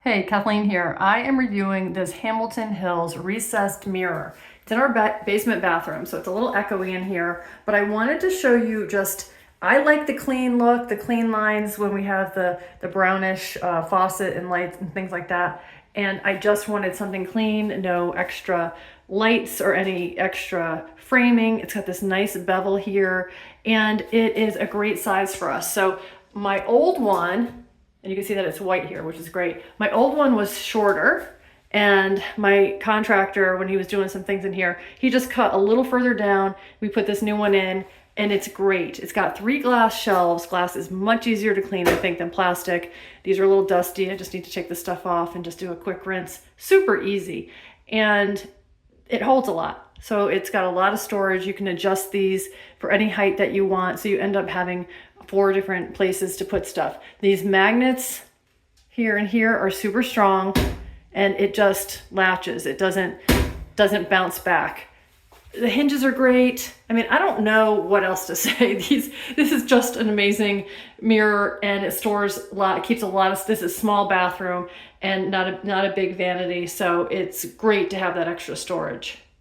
Hey, Kathleen here. I am reviewing this Hamilton Hills recessed mirror. It's in our basement bathroom, so it's a little echoey in here, but I wanted to show you I like the clean look, the clean lines when we have the brownish faucet and lights and things like that. And I just wanted something clean, no extra lights or any extra framing. It's got this nice bevel here, and it is a great size for us. So my old one, and you can see that it's white here, which is great. My old one was shorter, and my contractor, when he was doing some things in here, he just cut a little further down. We put this new one in, and it's great. It's got 3 glass shelves. Glass is much easier to clean, I think, than plastic. These are a little dusty. I just need to take the stuff off and just do a quick rinse. Super easy. And it holds a lot. So it's got a lot of storage. You can adjust these for any height that you want. So you end up having 4 different places to put stuff. These magnets here and here are super strong, and it just latches. It doesn't bounce back. The hinges are great. I mean, I don't know what else to say. This is just an amazing mirror, and it stores a lot. It keeps a lot of, this is a small bathroom and not a big vanity. So it's great to have that extra storage.